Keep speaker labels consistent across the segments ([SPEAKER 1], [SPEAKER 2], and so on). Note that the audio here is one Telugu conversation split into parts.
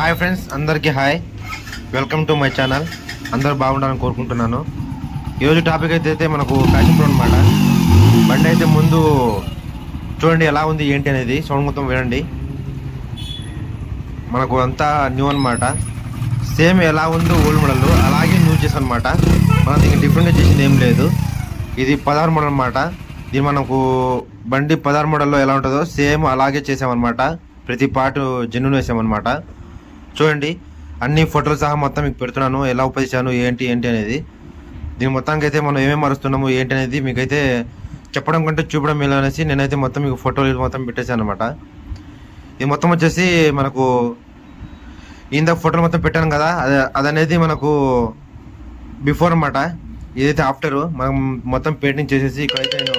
[SPEAKER 1] హాయ్ ఫ్రెండ్స్, అందరికీ hi. Welcome to my channel. అందరూ బాగుండాలని కోరుకుంటున్నాను. ఈరోజు టాపిక్ అయితే మనకు ప్యాషన్ ప్రో అనమాట. బండి అయితే ముందు చూడండి ఎలా ఉంది ఏంటి అనేది, సౌండ్ మొత్తం వినండి. మనకు అంతా న్యూ అనమాట. సేమ్ ఎలా ఉందో ఓల్డ్ మోడల్ అలాగే న్యూ చేసాను అనమాట. మనం దీనికి డిఫరెంట్గా చేసింది ఏం లేదు. ఇది 16 మోడల్ అనమాట. ఇది మనకు బండి 16 మోడల్లో ఎలా ఉంటుందో సేమ్ అలాగే చేసామన్నమాట. ప్రతి పార్ట్ జెన్యూన్ వేసామన్నమాట. చూడండి, అన్ని ఫోటోలు సహా మొత్తం మీకు పెడుతున్నాను. ఎలా ఉపయోగించాను ఏంటి అనేది. దీని మొత్తానికి అయితే మనం ఏమేమి మారుస్తున్నాము ఏంటి అనేది మీకైతే చెప్పడం కంటే చూపడం మేలు అనేసి నేనైతే మొత్తం మీకు ఫోటోలు మొత్తం పెట్టేశాను అనమాట. ఇది మొత్తం వచ్చేసి మనకు ఇందాక ఫోటోలు మొత్తం పెట్టాను కదా, అదనేది మనకు బిఫోర్ అనమాట. ఇదైతే ఆఫ్టర్. మనం మొత్తం పెయింటింగ్ చేసేసి ఇక్కడైతే నేను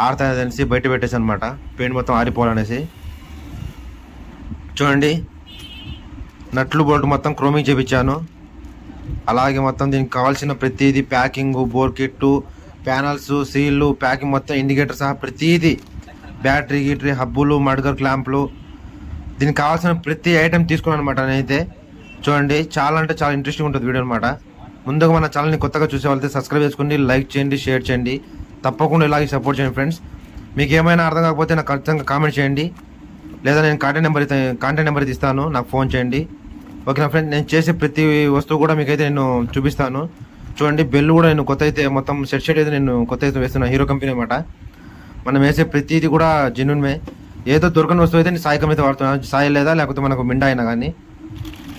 [SPEAKER 1] ఆడతానేసి బయట పెట్టేసాను అనమాట. పెయింట్ మొత్తం ఆరిపోవాలనేసి. చూడండి, నట్లు బోల్ట్ మొత్తం క్రోమింగ్ చేయించాను. అలాగే మొత్తం దీనికి కావాల్సిన ప్రతిదీ ప్యాకింగ్, బోర్ కిట్టు, ప్యానల్స్, సీళ్ళు, ప్యాకింగ్ మొత్తం ఇండికేటర్ సహా ప్రతిదీ, బ్యాటరీ గిటరీ, హబ్బులు, మడ్గర్ క్లాంపులు, దీనికి కావాల్సిన ప్రతి ఐటెం తీసుకున్నాను అనమాట నేనైతే. చూడండి, చాలా అంటే చాలా ఇంట్రెస్టింగ్ ఉంటుంది వీడియో అనమాట. ముందుగా మన ఛానల్ని కొత్తగా చూసే వాళ్ళైతే సబ్స్క్రైబ్ చేసుకోండి, లైక్ చేయండి, షేర్ చేయండి. తప్పకుండా ఇలాగే సపోర్ట్ చేయండి ఫ్రెండ్స్. మీకు ఏమైనా అర్థం కాకపోతే నాకు ఖచ్చితంగా కామెంట్ చేయండి, లేదా నేను కాంటాక్ట్ నెంబర్ ఇస్తాను, నాకు ఫోన్ చేయండి. ఓకేనా ఫ్రెండ్. నేను చేసే ప్రతి వస్తువు కూడా మీకైతే నేను చూపిస్తాను. చూడండి, బెల్ కూడా నేను కొత్త అయితే మొత్తం సెట్ అయితే నేను కొత్త అయితే వేస్తున్నాను. హీరో కంపెనీ అనమాట. మనం వేసే ప్రతిది కూడా జెన్యూన్మే. ఏదో దొరకని వస్తువు అయితే నేను సాయి కంపెనీ అయితే వాడుతున్నాను. సాయి లేదా లేకపోతే మనకు మిండా అయినా కానీ.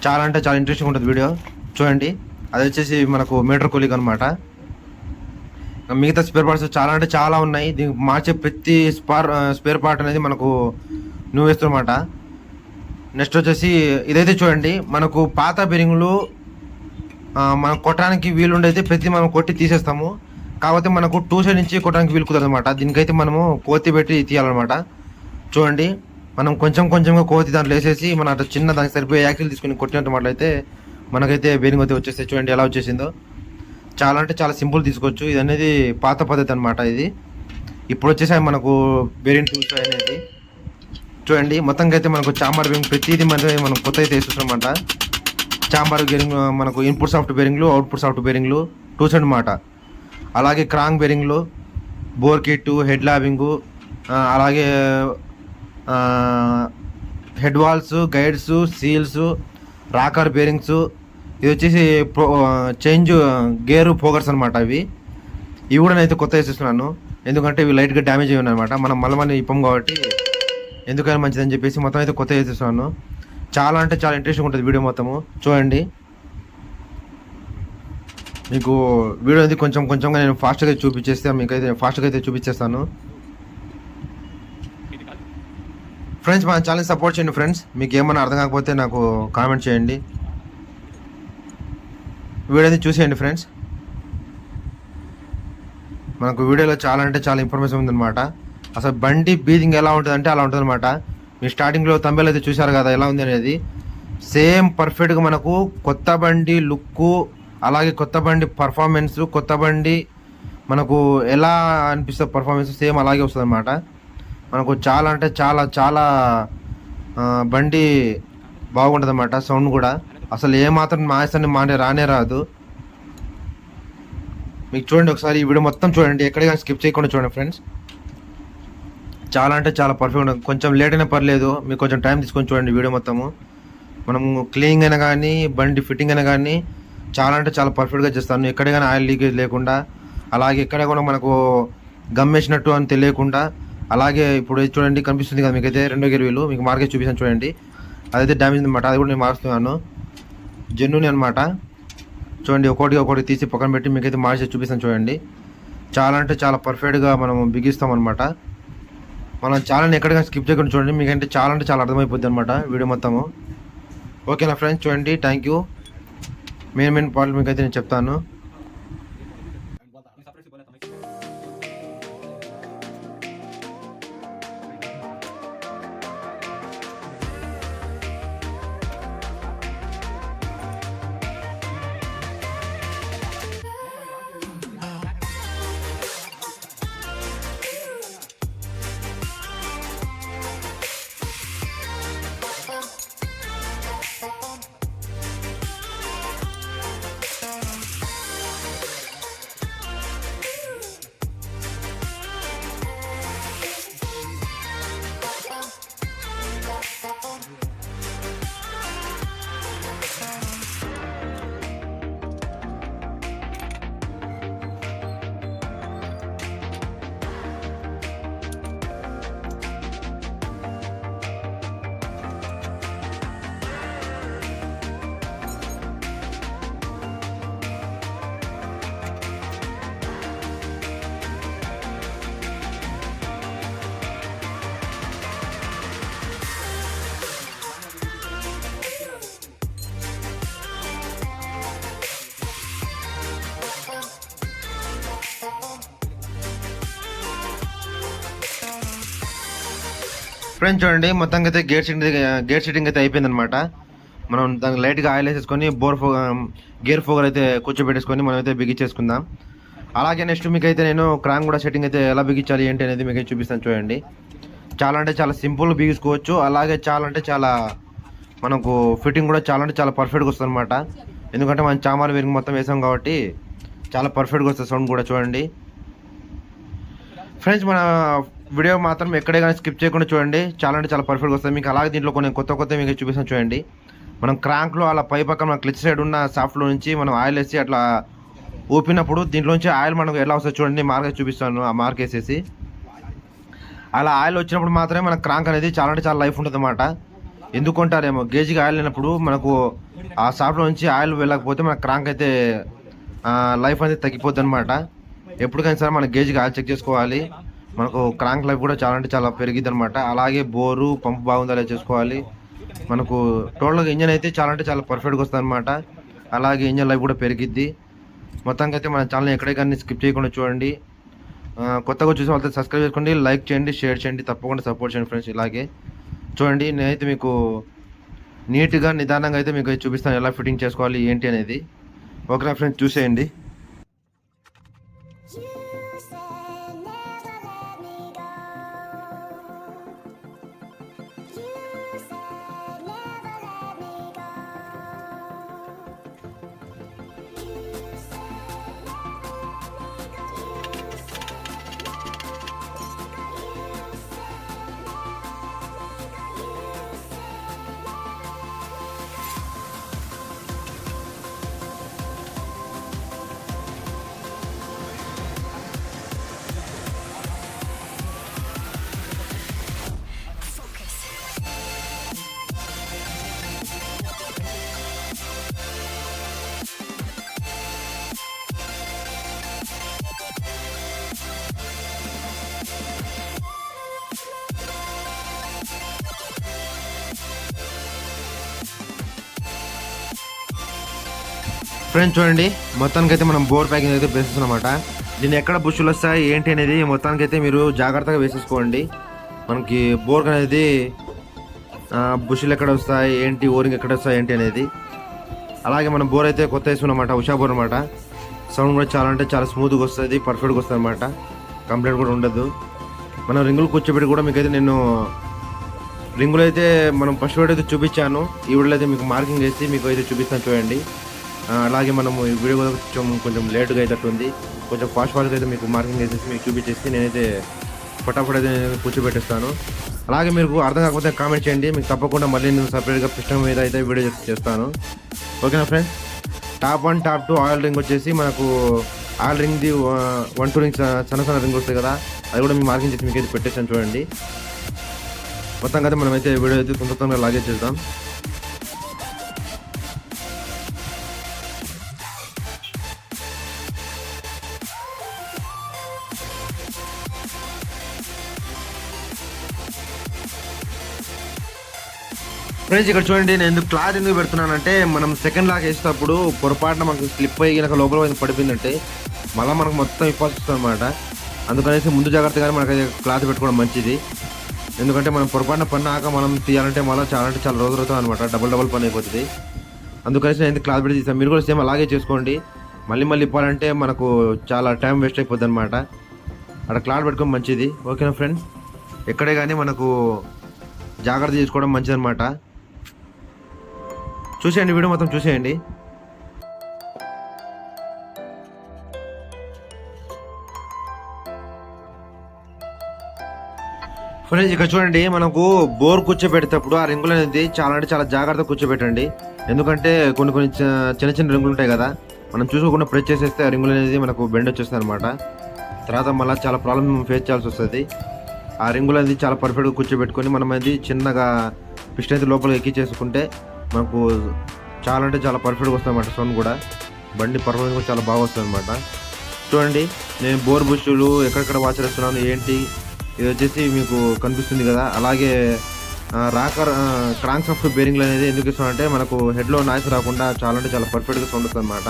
[SPEAKER 1] చాలా అంటే చాలా ఇంట్రెస్టింగ్ ఉంటుంది వీడియో. చూడండి, అది వచ్చేసి మనకు మీటర్ కూలింగ్ అనమాట. మిగతా స్పేర్ పార్ట్స్ చాలా అంటే చాలా ఉన్నాయి. దీనికి మార్చే ప్రతి స్పేర్ పార్ట్ అనేది మనకు నువ్వు వేస్తున్నమాట. నెక్స్ట్ వచ్చేసి ఇదైతే చూడండి, మనకు పాత బెరింగ్లు మనం కొట్టడానికి వీలుండైతే ప్రతి మనం కొట్టి తీసేస్తాము. కాకపోతే మనకు 2 సైడ్ నుంచి కొట్టడానికి వీలు కుదరదు అనమాట. దీనికైతే మనము కోతి పెట్టి తీయాలన్నమాట. చూడండి, మనం కొంచెంగా కోతి దాంట్లో వేసేసి మన అట్లా చిన్న దానికి సరిపోయే యాక్సిల్ తీసుకుని కొట్టినట్లయితే మనకైతే బెరింగ్ అయితే వచ్చేస్తే చూడండి ఎలా వచ్చేసిందో. చాలా అంటే చాలా సింపుల్ తీసుకోవచ్చు. ఇది అనేది పాత పద్ధతి అనమాట. ఇది ఇప్పుడు వచ్చేసి మనకు బెరింగ్ టూల్స్ అనేది చూడండి. మొత్తంగా అయితే మనకు చాంబర్ బెరింగ్ ప్రతిదీ మనం కొత్త అయితే వేస్తున్నామన్నమాట. చాంబర్ బెరింగ్ మనకు ఇన్పుట్ సాఫ్ట్ బెరింగ్లు, అవుట్పుట్ సాఫ్ట్ బెరింగ్లు 2 సైడ్ అనమాట. అలాగే క్రాంక్ బెరింగ్లు, బోర్ కిట్టు, హెడ్ ల్యాబింగు, అలాగే head valves, guides, seals, rocker bearings. ఇది వచ్చేసి చేంజ్ గేరు ఫోకర్స్ అనమాట. ఇవి కూడా నేనైతే కొత్త వేసేస్తున్నాను. ఎందుకంటే ఇవి లైట్గా డ్యామేజ్ అయ్యి ఉన్నాయి అనమాట. మనం మళ్ళీ ఇప్పం కాబట్టి ఎందుకని మంచిదని చెప్పేసి మొత్తం అయితే కొత్త వేసేస్తున్నాను. చాలా అంటే చాలా ఇంట్రెస్టింగ్ ఉంటుంది వీడియో మొత్తము. చూడండి, మీకు వీడియో అనేది కొంచెంగా నేను ఫాస్ట్గా చూపించేస్తే మీకైతే ఫాస్ట్గా అయితే చూపించేస్తాను. ఫ్రెండ్స్, మన ఛానల్ సపోర్ట్ చేయండి ఫ్రెండ్స్. మీకు ఏమైనా అర్థం కాకపోతే నాకు కామెంట్ చేయండి, వీడియో అనేది చూసేయండి ఫ్రెండ్స్. మనకు వీడియోలో చాలా అంటే చాలా ఇన్ఫర్మేషన్ ఉందన్నమాట. అసలు బండి బీజింగ్ ఎలా ఉంటుంది అంటే అలా ఉంటుంది అనమాట. మీరు స్టార్టింగ్లో తంబేలు అయితే చూశారు కదా ఎలా ఉంది అనేది. సేమ్ పర్ఫెక్ట్గా మనకు కొత్త బండి లుక్కు, అలాగే కొత్త బండి పర్ఫార్మెన్స్, కొత్త బండి మనకు ఎలా అనిపిస్తుంది పర్ఫార్మెన్స్ సేమ్ అలాగే వస్తుంది అనమాట. మనకు చాలా అంటే చాలా చాలా బండి బాగుంటుంది అన్నమాట. సౌండ్ కూడా అసలు ఏమాత్రం నాయిస్ రానే రాదు. మీకు చూడండి ఒకసారి ఈ వీడియో మొత్తం చూడండి, ఎక్కడికైనా స్కిప్ చేయకుండా చూడండి ఫ్రెండ్స్. చాలా అంటే చాలా పర్ఫెక్ట్ ఉంటుంది. కొంచెం లేట్ అయినా పర్లేదు, మీకు కొంచెం టైం తీసుకొని చూడండి వీడియో మొత్తము. మనము క్లీనింగ్ అయినా కానీ బండి ఫిట్టింగ్ అయినా కానీ చాలా అంటే చాలా పర్ఫెక్ట్గా చేస్తాను. ఎక్కడికైనా ఆయిల్ లీకేజ్ లేకుండా, అలాగే ఎక్కడ కూడా మనకు గమ్మేసినట్టు అని తెలియకుండా. అలాగే ఇప్పుడు చూడండి కనిపిస్తుంది కదా మీకైతే 2 గేర్ వీలు, మీకు మార్కెట్ చూపిస్తాను చూడండి. అదైతే డ్యామేజ్ అనమాట. అది కూడా నేను మారుస్తున్నాను, జెన్యూన్ అనమాట. చూడండి, ఒక్కొక్కటి తీసి పక్కన పెట్టి మీకైతే మార్చి చూపిస్తాను చూడండి. చాలా అంటే చాలా పర్ఫెక్ట్గా మనం బిగిస్తాం అనమాట. మనం ఛానల్ని ఎక్కడికైనా స్కిప్ చేయకుండా చూడండి, మీకంటే చాలా అంటే చాలా అర్థమైపోద్ది అనమాట వీడియో మొత్తము. ఓకేనా ఫ్రెండ్స్, చూడండి. Thank you. మెయిన్ పాయింట్ మీకైతే నేను చెప్తాను. ఫ్రెండ్స్ చూడండి, మొత్తంగా అయితే గేర్ సెట్టింగ్ అయితే అయిపోయింది అనమాట. మనం దానికి లైట్గా ఆయిల్ వేసేసుకొని గేర్ ఫోగర్ అయితే కూర్చోబెట్టేసుకొని మనం అయితే బిగించేసుకుందాం. అలాగే నెక్స్ట్ మీకు అయితే నేను క్రాంక్ కూడా సెట్టింగ్ అయితే ఎలా బిగించాలి ఏంటి అనేది మీకు అయితే చూపిస్తాను చూడండి. చాలా అంటే చాలా సింపుల్ బిగించుకోవచ్చు. అలాగే చాలా అంటే చాలా మనకు ఫిట్టింగ్ కూడా చాలా అంటే చాలా పర్ఫెక్ట్గా వస్తుంది అనమాట. ఎందుకంటే మనం చామాలు వెరిగి మొత్తం వేసాం కాబట్టి చాలా పర్ఫెక్ట్గా వస్తుంది సౌండ్ కూడా చూడండి. ఫ్రెండ్స్ మన వీడియో మాత్రం ఎక్కడే కానీ స్కిప్ చేయకుండా చూడండి, చాలా అంటే చాలా పర్ఫెక్ట్గా వస్తుంది మీకు. అలాగే దీంట్లో కొన్ని కొత్త మీకు చూపిస్తాను చూడండి. మనం క్రాంక్లో అలా పై పక్కన మన క్లిచ్ సైడ్ ఉన్న సాఫ్ట్లో నుంచి మనం ఆయిల్ వేసి అట్లా ఊపినప్పుడు దీంట్లోంచి ఆయిల్ మనకు ఎలా వస్తుంది చూడండి. మార్క్ చూపిస్తాను, ఆ మార్క్ వేసేసి అలా ఆయిల్ వచ్చినప్పుడు మాత్రమే మన క్రాంక్ అనేది చాలా అంటే చాలా లైఫ్ ఉంటుంది అన్నమాట. ఎందుకుంటారేమో గేజ్కి ఆయిల్ లేనప్పుడు మనకు ఆ సాఫ్ట్లో నుంచి ఆయిల్ వెళ్ళకపోతే మన క్రాంక్ అయితే లైఫ్ అనేది తగ్గిపోద్ది అనమాట. ఎప్పటికైనా సరే మన గేజ్కి ఆయిల్ చెక్ చేసుకోవాలి. మనకు క్రాంక్ లైఫ్ కూడా చాలా అంటే చాలా పెరిగిద్ది అనమాట. అలాగే బోరు పంపు బాగుందా లేదా చేసుకోవాలి. మనకు టోటల్గా ఇంజన్ అయితే చాలా అంటే చాలా పర్ఫెక్ట్గా వస్తుంది అనమాట. అలాగే ఇంజన్ లైఫ్ కూడా పెరిగిద్ది. మొత్తానికి అయితే మన ఛానల్ ఎక్కడే కానీ స్కిప్ చేయకుండా చూడండి. కొత్తగా చూసే వాళ్ళతో సబ్స్క్రైబ్ చేసుకోండి, లైక్ చేయండి, షేర్ చేయండి, తప్పకుండా సపోర్ట్ చేయండి ఫ్రెండ్స్. ఇలాగే చూడండి, నేనైతే మీకు నీట్గా నిదానంగా అయితే మీకు చూపిస్తాను ఎలా ఫిట్టింగ్ చేసుకోవాలి ఏంటి అనేది. ఓకేనా ఫ్రెండ్స్, చూసేయండి. ఫ్రెండ్స్ చూడండి, మొత్తానికైతే మనం బోర్ ప్యాకింగ్ అయితే వేసేస్తున్నామన్నమాట. దీన్ని ఎక్కడ బుష్లు వస్తాయి ఏంటి అనేది మొత్తానికైతే మీరు జాగ్రత్తగా వేసేసుకోండి. మనకి బోర్ అనేది బుష్లు ఎక్కడ వస్తాయి ఏంటి, ఓరింగ్ ఎక్కడ వస్తాయి ఏంటి అనేది. అలాగే మనం బోర్ అయితే కొత్త వేసుకున్నమాట, ఉషా బోర్ అనమాట. సౌండ్ కూడా చాలా అంటే చాలా స్మూత్గా వస్తుంది, పర్ఫెక్ట్గా వస్తుంది అనమాట. కంప్లైంట్ కూడా ఉండదు. మనం రింగులు కూర్చోబెట్టి కూడా మీకైతే నేను రింగులు అయితే మనం ఫస్ట్ వీడియో అయితే చూపించాను. ఈ వీడియోలో అయితే మీకు మార్కింగ్ వేసి మీకు అయితే చూపిస్తాను చూడండి. అలాగే మనము ఈ వీడియో కొంచెం లేటుగా అయితే ఉంది, కొంచెం ఫాస్ట్గా అయితే మీకు మార్కింగ్ వేసేసి మీకు చూపించేసి నేనైతే ఫటాఫట్ అయితే కూర్చోబెట్టేస్తాను. అలాగే మీకు అర్థం కాకపోతే కామెంట్ చేయండి, మీకు తప్పకుండా మళ్ళీ నేను సపరేట్గా పిస్టన్ మీద అయితే వీడియో చేస్తాను. ఓకేనా friends. Top 1 top 2 oil ring వచ్చేసి మనకు ఆయిల్ రింగ్ది 1-2 రింగ్స్ సన్న రింగ్ వస్తాయి కదా, అది కూడా మీ మార్కింగ్ చేసి మీకు అయితే పెట్టేసాను చూడండి. మొత్తం కదా మనమైతే వీడియో అయితే తొందరగా లాగే చేద్దాం. ఫ్రెండ్స్ ఇక్కడ చూడండి, నేను ఎందుకు క్లాత్ ఎందుకు పెడుతున్నానంటే మనం సెకండ్ లాక్ వేసేటప్పుడు పొరపాటున మనకు స్లిప్ అయ్యి కనుక లోపల పడిపోయిందంటే మళ్ళీ మనకు మొత్తం ఇప్పాల్సి వస్తుంది అనమాట. అందుకనేసి ముందు జాగ్రత్తగానే మనకైతే క్లాత్ పెట్టుకోవడం మంచిది. ఎందుకంటే మనం పొరపాటున పన్నాక మనం తీయాలంటే మళ్ళీ చాలా అంటే చాలా రోజులు అవుతుంది అనమాట, డబుల్ పని అయిపోతుంది. అందుకనేసి నేను క్లాత్ పెట్టి తీస్తాను. మీరు కూడా సేమ్ అలాగే చేసుకోండి. మళ్ళీ ఇప్పాలంటే మనకు చాలా టైం వేస్ట్ అయిపోద్ది అనమాట. అక్కడ క్లాత్ పెట్టుకోవడం మంచిది. ఓకేనా ఫ్రెండ్స్, ఎక్కడే కానీ మనకు జాగ్రత్త చేసుకోవడం మంచిది అనమాట. చూసేయండి, వీడియో మొత్తం చూసేయండి. ఫ్రెండ్స్ ఇక్కడ చూడండి, మనకు బోర్ కూర్చోబెట్టేటప్పుడు ఆ రింగులు అనేది చాలా అంటే చాలా జాగ్రత్తగా కూర్చోబెట్టండి. ఎందుకంటే కొన్ని చిన్న రింగులు ఉంటాయి కదా, మనం చూసుకోకుండా ప్రెస్ చేసేస్తే ఆ రింగులు అనేది మనకు బెండ్ వచ్చేస్తుంది అనమాట. తర్వాత మళ్ళీ చాలా ప్రాబ్లమ్ ఫేస్ చేయాల్సి వస్తుంది. ఆ రింగులు అనేది చాలా పర్ఫెక్ట్గా కూర్చోబెట్టుకొని మనం అది చిన్నగా పిస్టన్ అయితే లోపలికి ఎక్కించేసుకుంటే మనకు చాలా అంటే చాలా పర్ఫెక్ట్గా వస్తుంది అనమాట. సౌండ్ కూడా బండి పర్ఫార్మెన్స్ కూడా చాలా బాగా వస్తుంది అనమాట. చూడండి, నేను బోర్ బుష్లు ఎక్కడెక్కడ వాచ్ చేస్తున్నాను ఏంటి, ఇది వచ్చేసి మీకు కనిపిస్తుంది కదా. అలాగే క్రాంక్ సాఫ్ట్ బేరింగ్లు అనేది ఎందుకు ఇస్తున్నానంటే మనకు హెడ్లో నాయిస్ రాకుండా చాలా అంటే చాలా పర్ఫెక్ట్గా సౌండ్ వస్తుంది అనమాట.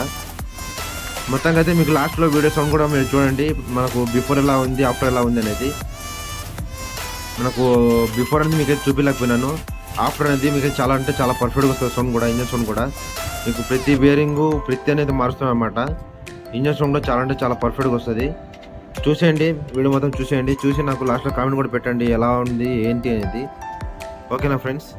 [SPEAKER 1] మొత్తంగా అయితే మీకు లాస్ట్లో వీడియో సౌండ్ కూడా మీరు చూడండి, మనకు బిఫోర్ ఎలా ఉంది ఆఫ్టర్ ఎలా ఉంది అనేది. మనకు బిఫోర్ అనేది మీకైతే చూపించలేకపోయినాను. ఆఫ్టర్ అనేది మీకు చాలా అంటే చాలా పర్ఫెక్ట్గా వస్తుంది. సౌండ్ కూడా, ఇంజన్ సౌండ్ కూడా మీకు ప్రతి బేరింగు ప్రతి అనేది మారుస్తాం అనమాట. ఇంజన్ సౌండ్ కూడా చాలా అంటే చాలా పర్ఫెక్ట్గా వస్తుంది. చూసేయండి, వీడియో మొత్తం చూసేయండి. చూసి నాకు లాస్ట్లో కామెంట్ కూడా పెట్టండి ఎలా ఉంది ఏంటి అనేది. ఓకేనా ఫ్రెండ్స్?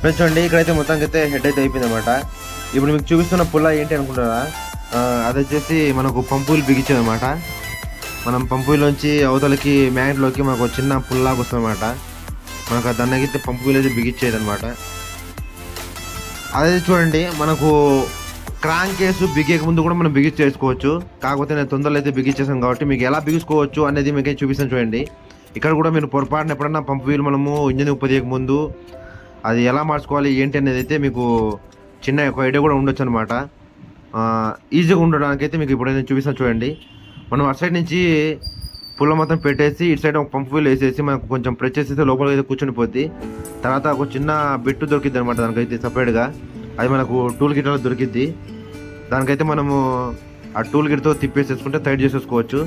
[SPEAKER 1] ఫ్రెండ్స్ చూడండి, ఇక్కడైతే మొత్తానికి అయితే హెడ్ అయితే అయిపోయింది అనమాట. ఇప్పుడు మీకు చూపిస్తున్న పుల్ల ఏంటి అనుకుంటారా? అది వచ్చేసి మనకు పంపులు బిగించేది అనమాట. మనం పంపులోంచి అవతలకి మ్యాగ్నెట్లోకి మనకు చిన్న పుల్లాగా వస్తుంది అనమాట. మనకు ఆ దాన్నైతే పంపులు అయితే బిగించేది అనమాట. అదే చూడండి, మనకు క్రాంక్ కేసు బిగేక ముందు కూడా మనం బిగించేసుకోవచ్చు. కాకపోతే నేను తొందరలో అయితే బిగించేసాను కాబట్టి మీకు ఎలా బిగించుకోవచ్చు అనేది మీకు చూపిస్తాను చూడండి. ఇక్కడ కూడా మీరు పొరపాటున ఎప్పుడన్నా పంపు వీలు మనము ఇంజన్ ఉపయోగక ముందు అది ఎలా మార్చుకోవాలి ఏంటి అనేది అయితే మీకు చిన్న ఒక ఐడియా కూడా ఉండొచ్చు అనమాట. ఈజీగా ఉండడానికైతే మీకు ఇప్పుడు నేను చూపిస్తాను చూడండి. మనం అటు సైడ్ నుంచి పుల్ల మొత్తం పెట్టేసి ఇటు సైడ్ ఒక పంపు వీల్ వేసేసి మనకు కొంచెం ప్రెస్ చేసేస్తే లోపలికి అయితే కూర్చొని పోద్ది. తర్వాత ఒక చిన్న బిట్టు దొరికిద్ది అనమాట దానికైతే సపరేట్గా. అది మనకు టూల్ కిట్లో దొరికిద్ది. దానికైతే మనము ఆ టూల్ కిట్తో తిప్పేసేసుకుంటే టైట్ చేసేసుకోవచ్చు.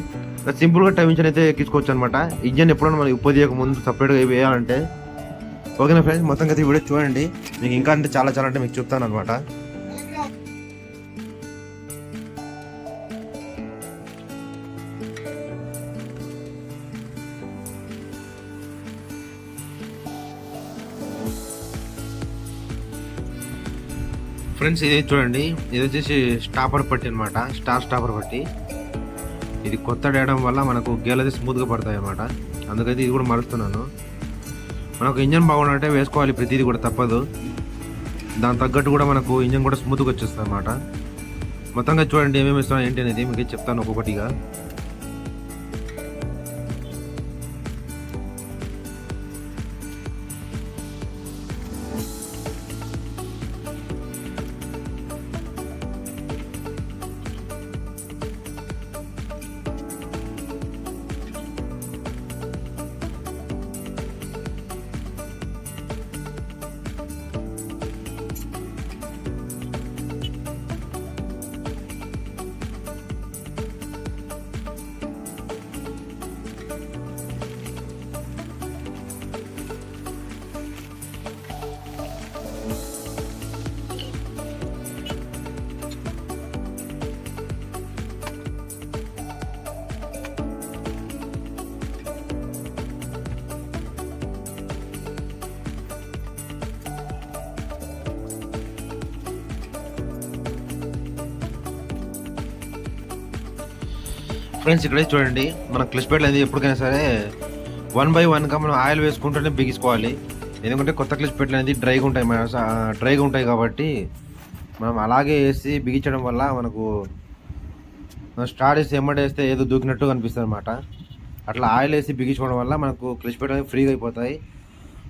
[SPEAKER 1] సింపుల్గా టైం ఇంజన్ అయితే ఎక్కించుకోవచ్చు అనమాట. ఇంజన్ ఎప్పుడైనా మనకి ఉపయోగ ముందు సపరేట్గా వేయాలంటే. ఓకేనా ఫ్రెండ్స్, మొత్తం అయితే వీడియో చూడండి. మీకు ఇంకా అంటే చాలా చాలా అంటే మీకు చెప్తాను అనమాట. ఫ్రెండ్స్ ఇది చూడండి, ఇది వచ్చేసి స్టాపర్ పట్టి అనమాట. స్టాపర్ పట్టి ఇది కొత్త వేయడం వల్ల మనకు గేర్లు అయితే స్మూత్గా పడతాయి అనమాట. అందుకైతే ఇది కూడా మారుస్తున్నాను. మనకు ఇంజన్ బాగుండాలంటే వేసుకోవాలి, ప్రతిదీ కూడా తప్పదు. దాని తగ్గట్టు కూడా మనకు ఇంజన్ కూడా స్మూత్గా వచ్చేస్తుంది అనమాట. మొత్తంగా చూడండి ఏమేమి ఇస్తున్నా ఏంటి అనేది మీకు చెప్తాను ఒక్కొక్కటిగా. ఫ్రెండ్స్ ఇక్కడే చూడండి, మన క్లచ్ ప్లేట్లు అనేది ఎప్పటికైనా సరే 1 by 1గా మనం ఆయిల్ వేసుకుంటూనే బిగించుకోవాలి. ఎందుకంటే కొత్త క్లచ్ ప్లేట్లు అనేది డ్రైగా ఉంటాయి కాబట్టి మనం అలాగే వేసి బిగించడం వల్ల మనకు స్టార్ట్ చేసి వేస్తే ఏదో దూకినట్టు కనిపిస్తుంది అనమాట. అట్లా ఆయిల్ వేసి బిగించుకోవడం వల్ల మనకు క్లచ్ ప్లేట్లు అనేది ఫ్రీగా అయిపోతాయి.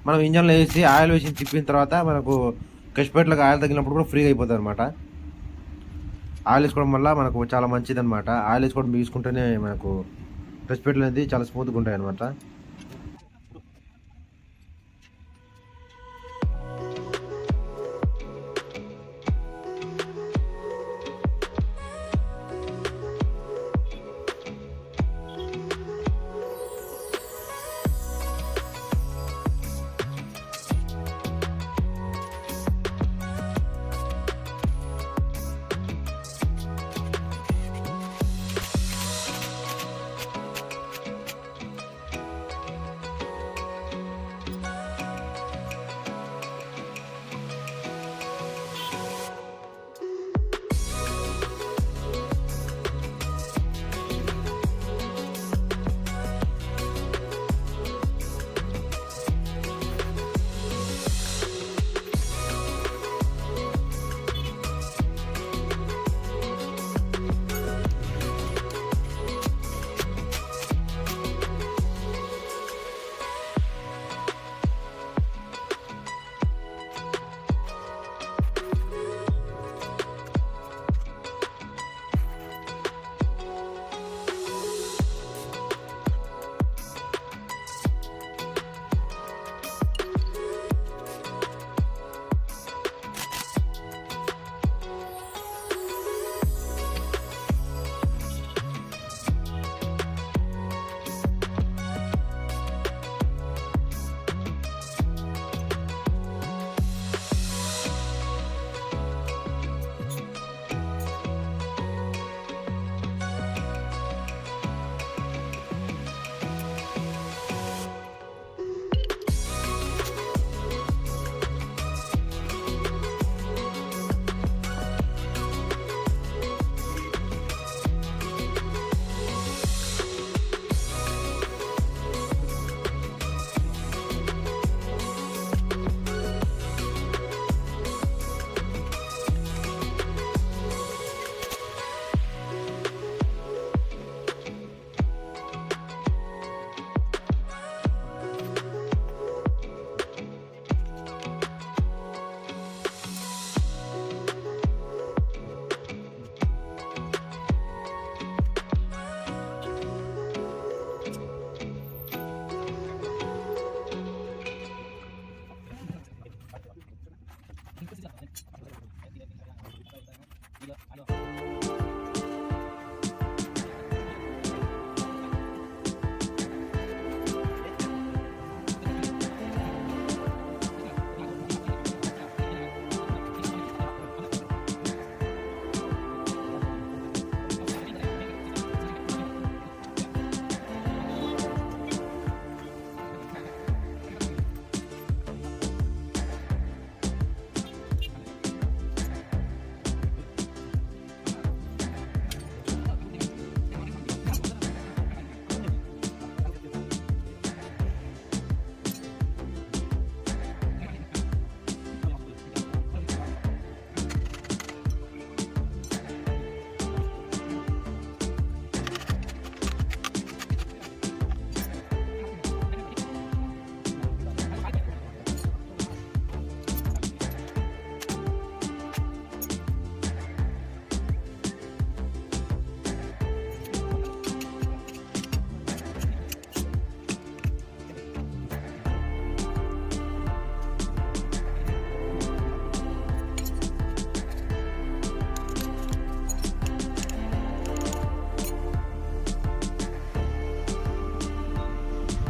[SPEAKER 1] మనం ఇంజన్లో వేసి ఆయిల్ వేసి తిప్పిన తర్వాత మనకు క్లచ్ ప్లేట్లకు ఆయిల్ తగిలినప్పుడు కూడా ఫ్రీగా అయిపోతుంది అనమాట. ఆయిల్ వేసుకోవడం వల్ల మనకు చాలా మంచిది అనమాట. ఆయిల్ వేసుకోవడం బిగించుకుంటేనే మనకు క్లచ్ ప్లేట్లు అనేది చాలా స్మూత్గా ఉంటాయి అనమాట.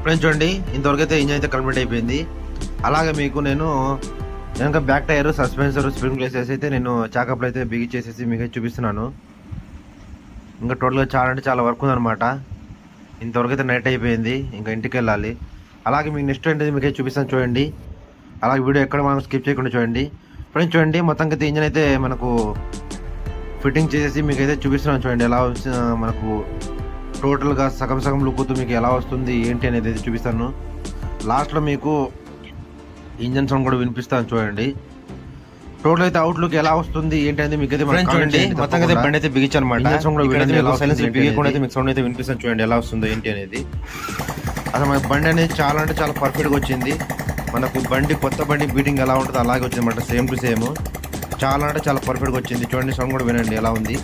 [SPEAKER 1] ఫ్రెండ్స్ చూడండి, ఇంతవరకు అయితే ఇంజన్ అయితే కంప్లీట్ అయిపోయింది. అలాగే మీకు నేను వెనక బ్యాక్ టైర్, సస్పెన్సర్, స్ప్రింగ్ వేసేసి అయితే నేను చాకప్లో అయితే బిగించేసేసి మీకు చూపిస్తున్నాను. ఇంకా టోటల్గా చాలా అంటే చాలా వర్క్ ఉందన్నమాట. ఇంతవరకు అయితే నైట్ అయిపోయింది, ఇంకా ఇంటికి వెళ్ళాలి. అలాగే మీకు నెక్స్ట్ ఏంటి మీకు చూపిస్తాను చూడండి. అలాగే వీడియో ఎక్కడ మనం స్కిప్ చేయకుండా చూడండి. ఫ్రెండ్స్ చూడండి, మొత్తం అయితే ఇంజన్ అయితే మనకు ఫిట్టింగ్ చేసేసి మీకు అయితే చూపిస్తున్నాను చూడండి. ఎలా మనకు టోటల్గా సగం సగం లుక్తో మీకు ఎలా వస్తుంది ఏంటి అనేది అయితే చూపిస్తాను. లాస్ట్లో మీకు ఇంజన్ సౌండ్ కూడా వినిపిస్తాను చూడండి. టోటల్ అయితే అవుట్లుక్ ఎలా వస్తుంది ఏంటి అనేది మీకు అయితే చూడండి. మొత్తం అయితే బండి అయితే బిగించాను అనమాట. సైలెన్స్ బిగకుండా అయితే మీకు సౌండ్ అయితే వినిపిస్తాను చూడండి ఎలా వస్తుందో ఏంటి అనేది. అసలు మన బండి అనేది చాలా అంటే చాలా పర్ఫెక్ట్గా వచ్చింది. మనకు బండి కొత్త బండి బీటింగ్ ఎలా ఉంటుందో అలాగే వచ్చింది అనమాట, సేమ్ టు సేమ్. చాలా అంటే చాలా పర్ఫెక్ట్గా వచ్చింది చూడండి. సౌండ్ కూడా వినండి ఎలా ఉంది.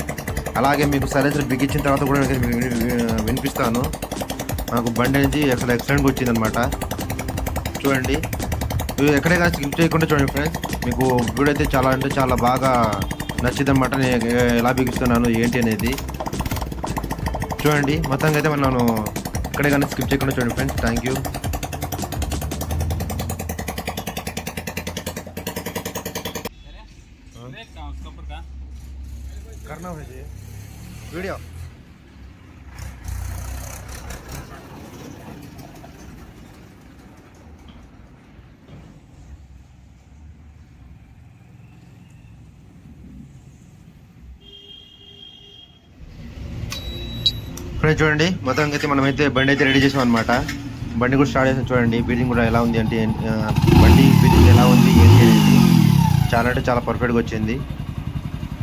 [SPEAKER 1] అలాగే మీకు సైలెన్సర్ బిగించిన తర్వాత కూడా వినిపిస్తాను. నాకు బండి అనేది అసలు ఎక్సలెంట్గా వచ్చింది అనమాట. చూడండి, మీరు ఎక్కడైనా స్కిప్ చేయకుండా చూడండి ఫ్రెండ్స్. మీకు వీడియో అయితే చాలా అంటే చాలా బాగా నచ్చింది అనమాట. నేను ఎలా బిగిస్తున్నాను ఏంటి అనేది చూడండి. మొత్తంగా అయితే మనం ఎక్కడైనా స్కిప్ చేయకుండా చూడండి friends. Thank you. Video friends చూడండి, మొత్తానికి అయితే మనమైతే బండి అయితే రెడీ చేసాం అనమాట. బండి కూడా స్టార్ట్ చేసాం చూడండి. బీటింగ్ కూడా ఎలా ఉంది అంటే బండి బీటింగ్ ఎలా ఉంది ఏంటి అనేది చాలా అంటే చాలా పర్ఫెక్ట్గా వచ్చింది.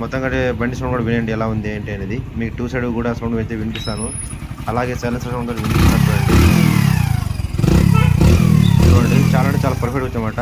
[SPEAKER 1] మొత్తం అంటే బండి సౌండ్ కూడా వినండి ఎలా ఉంది ఏంటి అనేది. మీకు టూ సైడ్ కూడా సౌండ్ అయితే వినిపిస్తాను. అలాగే సైలెన్సర్ సౌండ్ కూడా వినిపిస్తాను చూడండి. చాలా అంటే చాలా పర్ఫెక్ట్ వచ్చామన్నమాట.